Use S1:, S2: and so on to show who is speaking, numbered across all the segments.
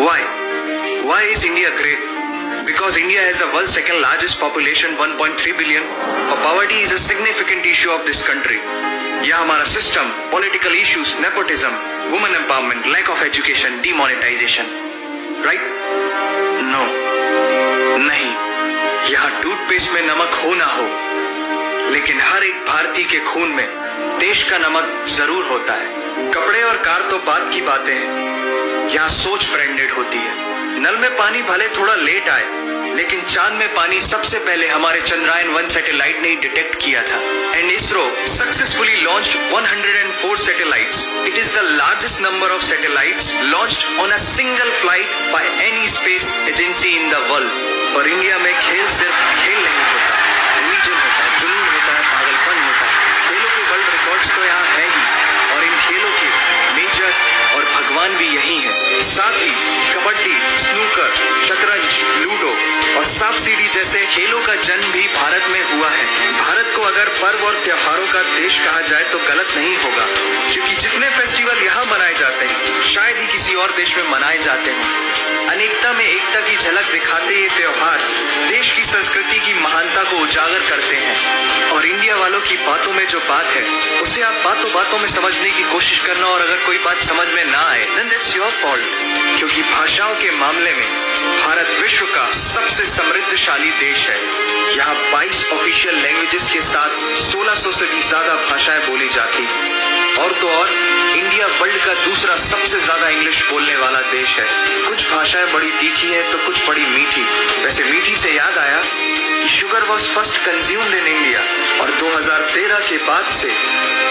S1: Why? Why is India great? Because India has the world's second largest population, 1.3 billion. Poverty is a significant issue of this country. यहाँ हमारा system, political issues, nepotism, women empowerment, lack of education, demonetisation, right? No, नहीं। यहाँ toothpaste में नमक हो ना हो, लेकिन हर एक भारतीय के खून में देश का नमक जरूर होता है। कपड़े और कार तो बात की बातें हैं, यहाँ सोच ब्रांडेड होती है। नल में पानी भले थोड़ा लेट आए, लेकिन चांद में पानी सबसे पहले हमारे चंद्रयान 1 सैटेलाइट ने ही डिटेक्ट किया था। And ISRO successfully launched 104 satellites. It is the largest number of satellites launched on a single flight by any space agency in the world. और इंडिया में खेल सिर्फ खेल नहीं होता, रिलीजन होता है, जुनून होता है, पागलपन होता है। खेलों के वर्ल्ड रिकॉर्ड्स तो यहाँ है ही, और इन खेलों के मेजर और भगवान भी यही है। साथ ही कबड्डी, स्नूकर, शतरंज, लूडो और सांप सीढ़ी जैसे खेलों का जन्म भी भारत में हुआ है। भारत को अगर पर्व और त्योहारों का देश कहा जाए तो गलत नहीं होगा, क्योंकि जितने फेस्टिवल यहाँ मनाए जाते हैं शायद ही किसी और देश में मनाए जाते हों। अनेकता में एकता की झलक दिखाते ये त्योहार देश की संस्कृति की महानता को उजागर करते हैं। और इंडिया वालों की बातों में जो बात है उसे आप बातों बातों में समझने की कोशिश करना, और अगर कोई बात समझ में ना आए then that's your fault, क्योंकि भाषाओं के मामले में भारत विश्व का सबसे समृद्धशाली देश है। यहाँ 22 ऑफिशियल लैंग्वेजेस के साथ 1600 से भी ज्यादा भाषाएं बोली जाती हैं। और तो और इंडिया वर्ल्ड का दूसरा सबसे ज्यादा इंग्लिश बोलने वाला देश है। कुछ भाषाएं बड़ी तीखी हैं तो कुछ बड़ी मीठी। वैसे मीठी से याद आया, sugar was first consumed in India, और 2013 के बाद से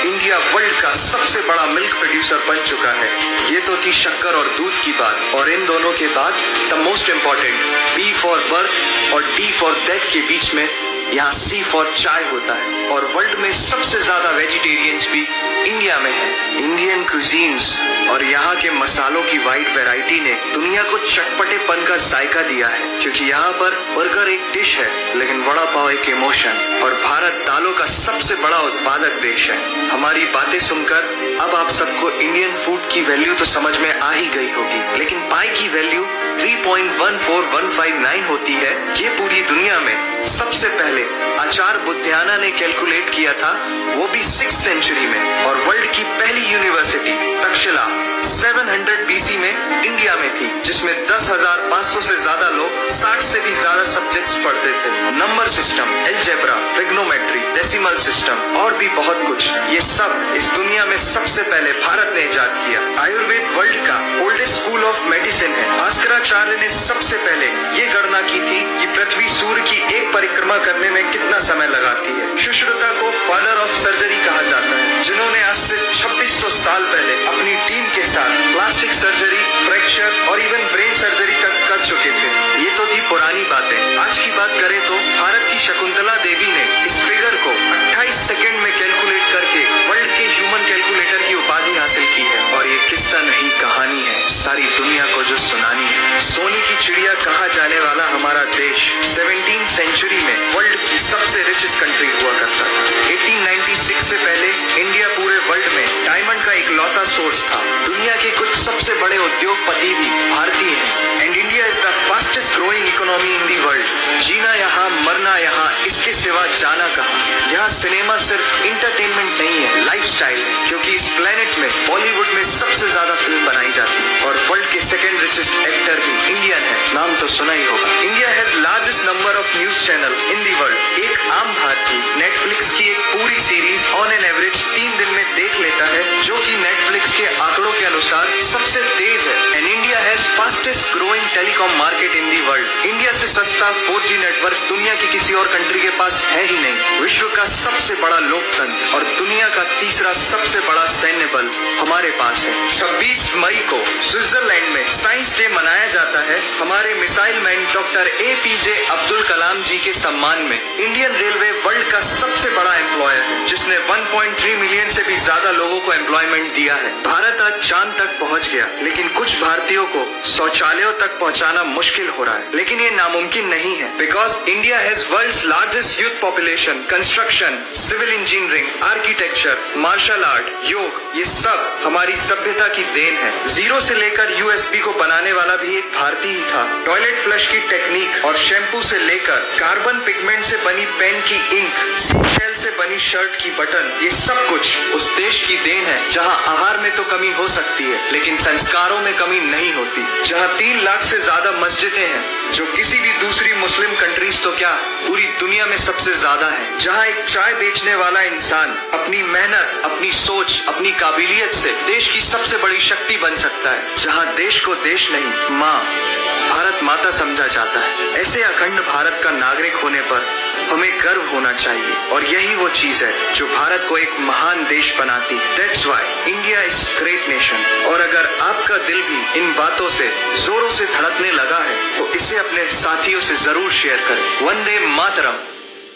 S1: इंडिया वर्ल्ड का सबसे बड़ा मिल्क प्रोड्यूसर बन चुका है। ये तो थी शक्कर और दूध की बात, और इन दोनों के बाद the most important B for birth और डी फॉर डेथ के बीच में यहाँ सी फॉर चाय होता है। और वर्ल्ड में सबसे ज्यादा वेजिटेरियंस भी इंडिया में है। इंडियन कुजीन्स और यहाँ के मसालों की वाइड वैरायटी ने दुनिया को चटपटेपन का जायका दिया है, क्योंकि यहाँ पर बर्गर एक डिश है लेकिन वड़ा पाव एक इमोशन। और भारत दालों का सबसे बड़ा उत्पादक देश है। हमारी बातें सुनकर अब आप सबको इंडियन फूड की वैल्यू तो समझ में आ ही गई होगी, लेकिन पाई की वैल्यू 3.14159 होती है। ये पूरी दुनिया में सबसे पहले आचार्य बुद्धियाना ने कैलकुलेट किया था, वो भी 6th सेंचुरी में। और वर्ल्ड की पहली यूनिवर्सिटी तक्षशिला 700 BC में इंडिया में थी, जिसमें 10,500 से ज्यादा लोग 60 से भी ज्यादा सब्जेक्ट्स पढ़ते थे। Number system, algebra, trigonometry, decimal system और भी बहुत कुछ, ये सब इस दुनिया में सबसे पहले भारत ने इजाद किया। आयुर्वेद वर्ल्ड का ओल्डेस्ट स्कूल ऑफ मेडिसिन है। भास्कराचार्य ने सबसे पहले ये गणना की थी कि पृथ्वी सूर्य की एक परिक्रमा करने में कितना समय लगाती है। सुश्रुता को फादर ऑफ सर्जरी कहा जाता है, जिन्होंने आज से 2600 साल पहले अपनी टीम के साथ प्लास्टिक सर्जरी, फ्रैक्चर और इवन ब्रेन सर्जरी तक कर चुके थे। ये तो थी पुरानी बातें। आज की बात करें तो भारत की शकुंतला देवी ने इस फिगर को 28 सेकेंड में कैलकुलेट करके वर्ल्ड के ह्यूमन कैलकुलेटर की उपाधि हासिल की है। और ये किस्सा नहीं कहानी है, सारी दुनिया को जो सुनानी है। सोने की चिड़िया कहा जाने वाला हमारा देश 17th सेंचुरी में वर्ल्ड की सबसे रिचेस्ट कंट्री हुआ करता था। 1896 से पहले इंडिया पूरे वर्ल्ड में डायमंड का इकलौता सोर्स था। दुनिया के कुछ सबसे बड़े उद्योगपति भी भारतीय हैं। And India is the fastest growing economy in the world. जीना यहाँ, मरना यहाँ, इसके सिवा जाना कहाँ। यहाँ सिनेमा सिर्फ इंटरटेनमेंट नहीं है, लाइफस्टाइल है, क्योंकि इस प्लेनेट में बॉलीवुड में सबसे ज्यादा फिल्म बनाई जाती है। और वर्ल्ड के सेकंड रिचेस्ट एक्टर भी इंडियन है, नाम तो सुना ही होगा। India has largest number of news channel in the world. एक आम भारतीय नेटफ्लिक्स की एक पूरी सीरीज ऑन एन एवरेज 3 दिन में देख लेता है, जो कि नेटफ्लिक्स के आंकड़ों के अनुसार सबसे तेज है। And India has fastest growing telecom market in the world. India से सस्ता 4G नेटवर्क दुनिया की किसी और कंट्री के पास है ही नहीं। विश्व का सबसे बड़ा लोकतंत्र और दुनिया का तीसरा सबसे बड़ा सैन्य बल हमारे पास है। 26 मई को स्विट्जरलैंड में साइंस डे मनाया जाता है हमारे missile man doctor APJ Abdul Kalam ji के सम्मान में। इंडियन रेलवे वर्ल्ड का सबसे बड़ा एम्प्लॉयर है, जिसने 1.3 मिलियन से भी ज्यादा लोगों को एम्प्लॉयमेंट दिया है। भारत आज चांद तक पहुंच गया, लेकिन कुछ भारतीयों को शौचालयों तक पहुंचाना मुश्किल हो रहा है, लेकिन ये नामुमकिन नहीं है। Because India has world's largest youth population, construction, civil engineering, architecture, martial art, yoga, ये सब हमारी सभ्यता की देन है। जीरो से लेकर यूएसबी को बनाने वाला भी एक भारतीय ही था। टॉयलेट फ्लश की टेक्निक और शैम्पू से लेकर कार्बन पिगमेंट से बनी पेन की इंक, सीशेल से बनी शर्ट की बटन, ये सब कुछ उस देश की देन है जहां आहार में तो कमी हो सकती है, लेकिन संस्कारों में कमी नहीं होती। जहां 3 लाख से ज्यादा मस्जिदें हैं, जो किसी भी दूसरी मुस्लिम कंट्रीज तो क्या पूरी दुनिया में सबसे ज्यादा है। जहां एक चाय बेचने वाला इंसान अपनी मेहनत, अपनी सोच, अपनी काबिलियत से देश की सबसे बड़ी शक्ति बन सकता है। जहां देश को देश नहीं, माँ, भारत माता समझा जाता है। ऐसे अखंड भारत का नागरिक होने पर हमें गर्व होना चाहिए, और यही वो चीज है जो भारत को एक महान देश बनाती है। That's why India is great nation। और अगर आपका दिल भी इन बातों से जोरों से धड़कने लगा है, तो इसे अपने साथियों से जरूर शेयर करें। वंदे मातरम।